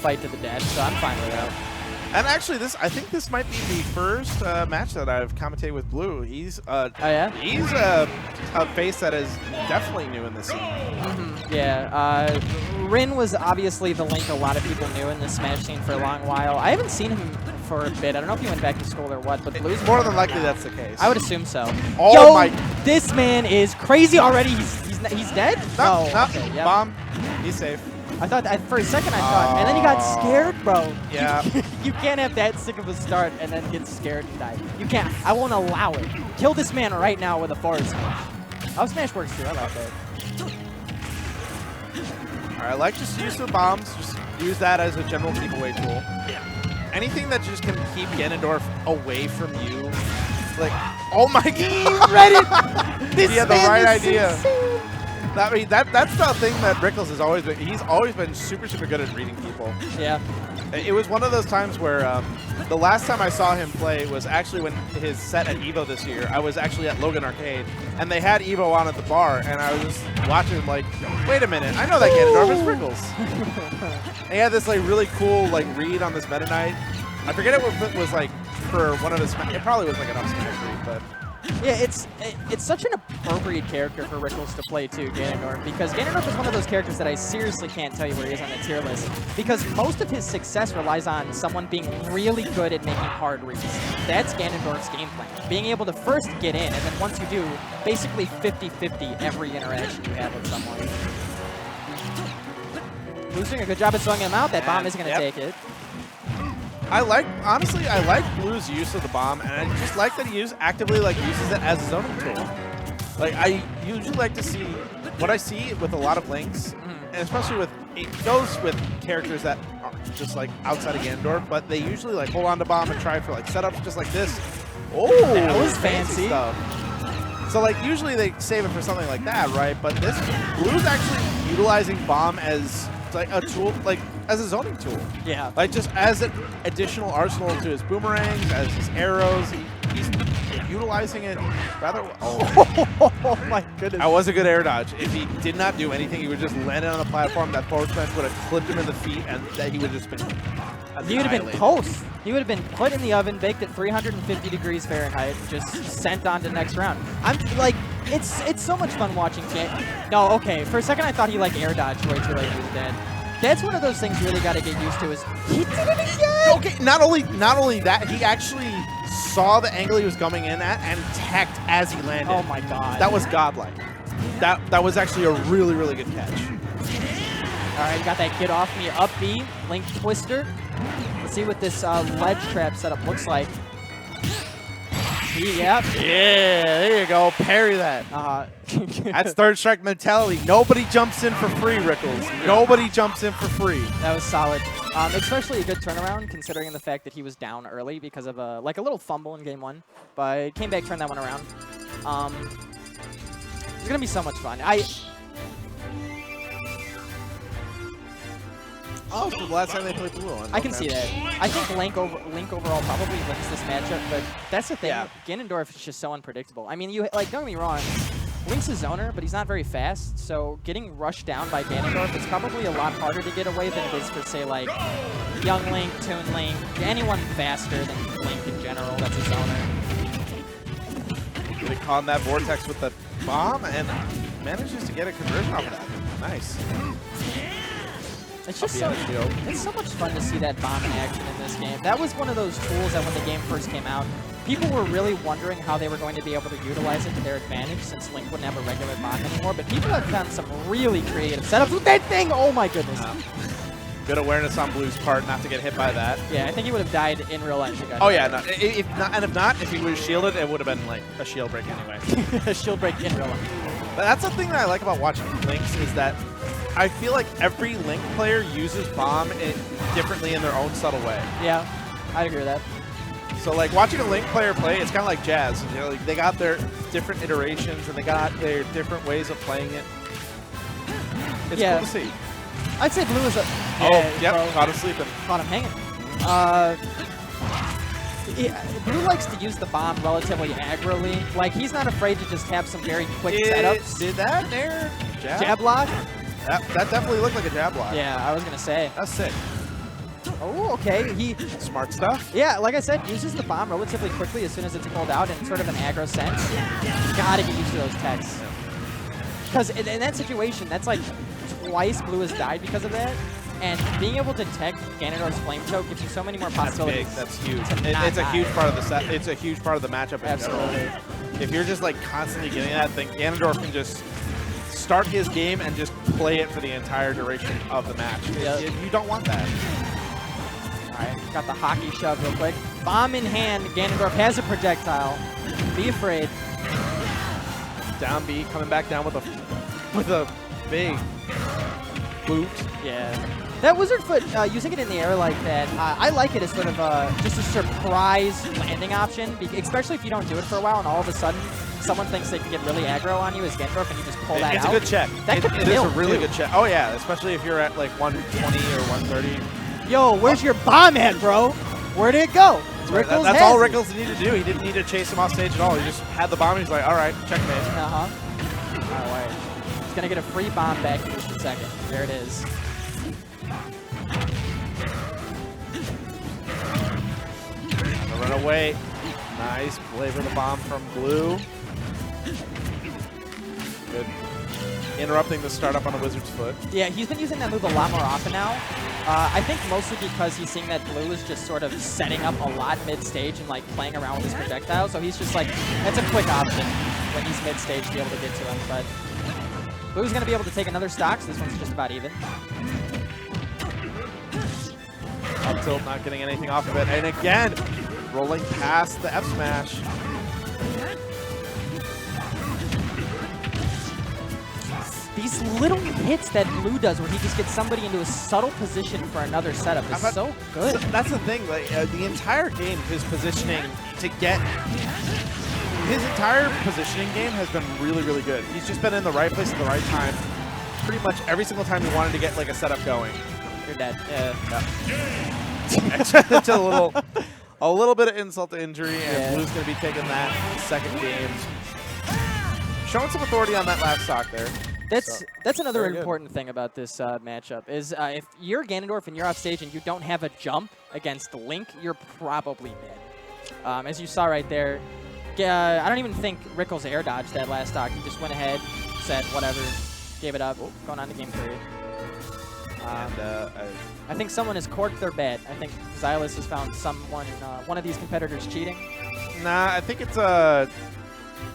fight to the death, so I'm fine with that. And actually, I think this might be the first match that I've commentated with Blue. He's Oh yeah, he's a face that is definitely new in the scene. Yeah, Rin was obviously the Link a lot of people knew in the Smash scene for a long while. I haven't seen him for a bit. I don't know if he went back to school or what, but Blue's More than likely that's the case. I would assume so. Oh Yo, my! This man is crazy already. He's dead? No, Okay, yep. Bomb. He's safe. I thought for a second I thought, and then he got scared, bro. Yeah. You can't have that sick of a start and then get scared and die. You can't. I won't allow it. Kill this man right now with a forward smash. Oh, smash works too. I like that. Alright, I like just use the bombs. Just use that as a general keep away tool. Anything that just can keep Ganondorf away from you. Like, oh my god! Ready? This he had the man right is idea. insane. I mean, that's the thing that Rickles has always been. He's always been super good at reading people. Yeah. It was one of those times where the last time I saw him play was actually when his set at EVO this year. I was actually at Logan Arcade, and they had EVO on at the bar, and I was just watching him like, wait a minute, I know that Ganondorf is Rickles. And he had this like really cool like read on this Meta Knight. I forget it was like for one of his. It probably was like an up smash read, but. Yeah, it's such an appropriate character for Rickles to play too, Ganondorf, because Ganondorf is one of those characters that I seriously can't tell you where he is on the tier list, because most of his success relies on someone being really good at making hard reads. That's Ganondorf's game plan. Being able to first get in, and then once you do, basically 50-50 every interaction you have with someone. Blue's doing a good job at throwing him out. That bomb isn't going to take it. Honestly, I like Blue's use of the bomb, and I just like that he actively uses it as a zoning tool. Like, I usually like to see, what I see with a lot of Links, and especially with, it goes with characters that are just like outside of Ganondorf, but they usually like hold on to bomb and try for like setups just like this. Oh, that was fancy stuff. So like usually they save it for something like that, right? But this, Blue's actually utilizing bomb as like a tool, like as a zoning tool. Yeah. Like just as an additional arsenal to his boomerangs, as his arrows. He's utilizing it rather well. Oh my goodness. That was a good air dodge. If he did not do anything, he would just land it on the platform. That forward smash would have clipped him in the feet, and that he would have just been He would have been toast. He would have been put in the oven, baked at 350 degrees Fahrenheit, just sent on to the next round. I'm like, it's so much fun watching No, okay. For a second, I thought he like air dodged way too late. He was dead. That's one of those things you really got to get used to. Is he did it again? Okay, not only that, he actually saw the angle he was coming in at and teched as he landed. Oh my god. That was godlike. That was actually a really, really good catch. All right, got that get off me up B, Link Twister. Let's see what this ledge trap setup looks like. Yep. Yeah, there you go. Parry that. That's third strike mentality. Nobody jumps in for free, Rickles. Nobody jumps in for free. That was solid. Especially a good turnaround, considering the fact that he was down early because of a little fumble in game one. But came back, turned that one around. It's gonna be so much fun. Oh, so the last time they played Blue on. I can see that. I think Link overall probably wins this matchup, but that's the thing. Yeah. Ganondorf is just so unpredictable. I mean, don't get me wrong. Link's a zoner, but he's not very fast, so getting rushed down by Ganondorf is probably a lot harder to get away than it is for, say, like, Young Link, Toon Link, anyone faster than Link in general that's a zoner. Really caught in that vortex with the bomb and manages to get a conversion off of that. Nice. It's just it's so much fun to see that bomb in action in this game. That was one of those tools that when the game first came out, people were really wondering how they were going to be able to utilize it to their advantage since Link wouldn't have a regular bomb anymore. But people have done some really creative setups with that thing. Oh my goodness. Good awareness on Blue's part not to get hit by that. Yeah, I think he would have died in real life. Oh yeah, no, if he was shielded, it would have been like a shield break anyway. A shield break in real life. But that's the thing that I like about watching Links is that I feel like every Link player uses bomb differently in their own subtle way. Yeah, I agree with that. So like watching a Link player play, it's kind of like jazz. You know, like they got their different iterations and they got their different ways of playing it. It's cool to see. I'd say Blue is a... Yep, caught him sleeping. Caught him hanging. Blue likes to use the bomb relatively aggrily. Like, he's not afraid to just have some very quick setups. Did that there? Jab block? That definitely looked like a jab block. Yeah, I was going to say. That's sick. Oh, okay. He, Smart stuff. yeah, like I said, uses the bomb relatively quickly as soon as it's pulled out in sort of an aggro sense. Gotta get used to those techs. Because in that situation, that's like twice Blue has died because of that. And being able to tech Ganondorf's Flame Choke gives you so many more possibilities. That's big. That's huge. It's It's a huge part of the set. It's a huge part of the matchup. Absolutely. If you're just like constantly getting that, then Ganondorf can just start his game and just play it for the entire duration of the match. Yep. You don't want that. All right, got the hockey shove real quick. Bomb in hand. Ganondorf has a projectile. Be afraid. Down B, coming back down with a big boot. Yeah. That Wizard Foot, using it in the air like that, I like it as sort of just a surprise landing option, especially if you don't do it for a while and all of a sudden someone thinks they can get really aggro on you as Ganondorf and you just pull that It's out. a good check. That could it is a kill, really too. good check. Oh yeah, especially if you're at like 120 or 130. Yo, where's your bomb at, bro? Where'd it go? Rickles That's has all it. Rickles needed to do. He didn't need to chase him off stage at all. He just had the bomb and he's like, all right, checkmate. Uh-huh. All right. He's going to get a free bomb back in just a second. There it is. Run away. Nice play for the bomb from Blue. Good. Interrupting the startup on the Wizard's Foot. Yeah, he's been using that move a lot more often now. I think mostly because he's seeing that Blue is just sort of setting up a lot mid-stage and like playing around with his projectile. So he's just like, that's a quick option when he's mid-stage to be able to get to him. But Blue's going to be able to take another stock, so this one's just about even. Up tilt, not getting anything off of it. And again, rolling past the F smash. These little hits that Blue does where he just gets somebody into a subtle position for another setup is so good. That's the thing. Like, the entire game, his positioning to get... His entire positioning game has been really, really good. He's just been in the right place at the right time pretty much every single time he wanted to get like a setup going. You're dead. It's a little bit of insult to injury, and Blue's going to be taking that second game. Showing some authority on that last stock there. That's another very good. important thing about this matchup is if you're Ganondorf and you're off stage and you don't have a jump against Link, you're probably dead. As you saw right there, I don't even think Rickles air dodged that last stock. He just went ahead, said whatever, gave it up. Oh, going on to game 3. I think someone has corked their bet. I think Xylus has found one of these competitors cheating. Nah, I think it's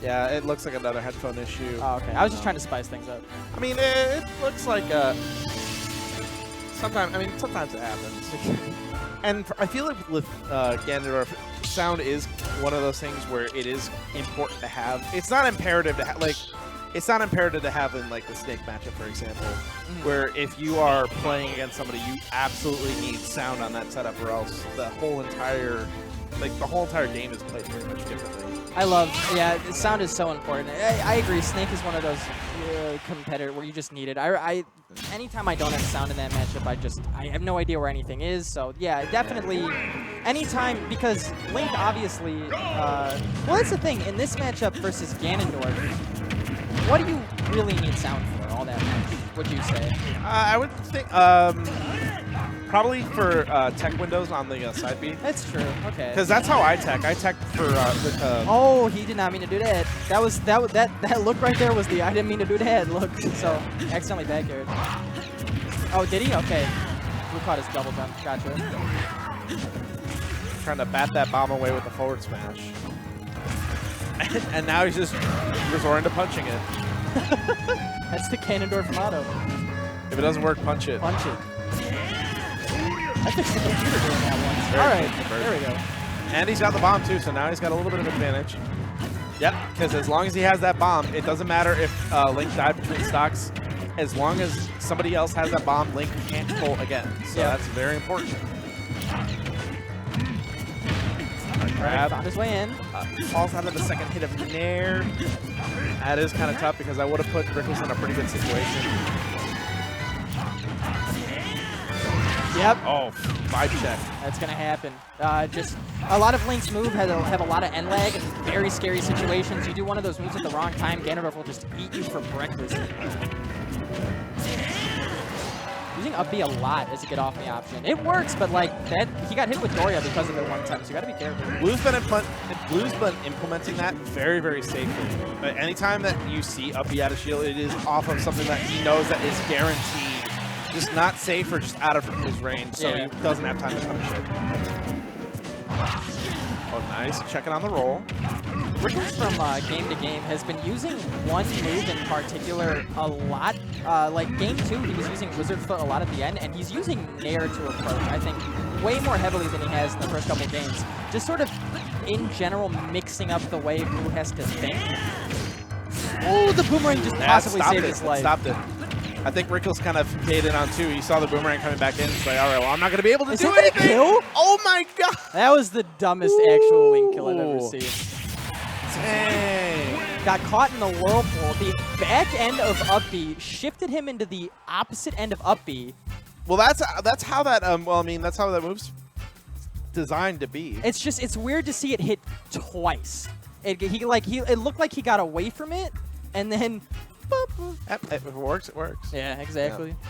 yeah, it looks like another headphone issue. Oh, okay. I was just trying to spice things up. I mean, it looks like sometimes it happens. And I feel like with Ganondorf, sound is one of those things where it is important to have. It's not imperative to have, like, it's not imperative to have in like the Snake matchup, for example, where if you are playing against somebody, you absolutely need sound on that setup, or else the whole entire game is played very much differently. Yeah, sound is so important. I agree. Snake is one of those competitors where you just need it. Anytime I don't have sound in that matchup, I have no idea where anything is. So yeah, definitely anytime, because Link obviously, well, that's the thing in this matchup versus Ganondorf. What do you really need sound for all that much, would you say? I would think probably for tech windows on the side B. That's true. Okay. Because that's how I tech. I tech for with. Oh, he did not mean to do that. That look right there was the I didn't mean to do that look. So accidentally back aired. Oh, did he? Okay. Blue caught his double jump. Gotcha. Trying to bat that bomb away with the forward smash. And now he's just resorting to punching it. That's the Ganondorf motto. If it doesn't work, punch it. Punch it. I fixed the computer doing that once. All right, there we go. And he's got the bomb too, so now he's got a little bit of advantage. Yep, because as long as he has that bomb, it doesn't matter if Link died between stocks. As long as somebody else has that bomb, Link can't pull again. So that's very important. Grab. Found his way in. Falls out of the second hit of Nair. That is kind of tough because I would have put Rickles in a pretty good situation. Yep. Oh, 5 check. That's going to happen. Just a lot of Link's move have a lot of end lag and very scary situations. You do one of those moves at the wrong time, Ganondorf will just eat you for breakfast. Using up. up B a lot as a get off me option. It works, but like that, he got hit with Doria because of it one time, so you got to be careful. Blue's been implementing that very, very safely. But anytime that you see up B out of shield, it is off of something that he knows that is guaranteed. Just not safe or just out of his range, so he doesn't have time to punish it. Oh, nice. Checking on the roll. Rickles from game to game has been using one move in particular a lot. Like game 2, he was using Wizard Foot a lot at the end, and he's using Nair to approach, I think, way more heavily than he has in the first couple games. Just sort of, in general, mixing up the way Blue has to think. Oh, the boomerang just possibly saved his life. Stopped it. I think Rickles kind of paid in on 2. He saw the boomerang coming back in. He's like, all right, well, I'm not going to be able to do anything. Kill? Oh, my God. That was the dumbest actual wing kill I've ever seen. Dang. Got caught in the whirlpool. The back end of up B shifted him into the opposite end of up B. Well, that's how that that's how that move's designed to be. It's just it's weird to see it hit twice. It looked like he got away from it, and then. If it works, it works. Yeah, exactly. Yeah.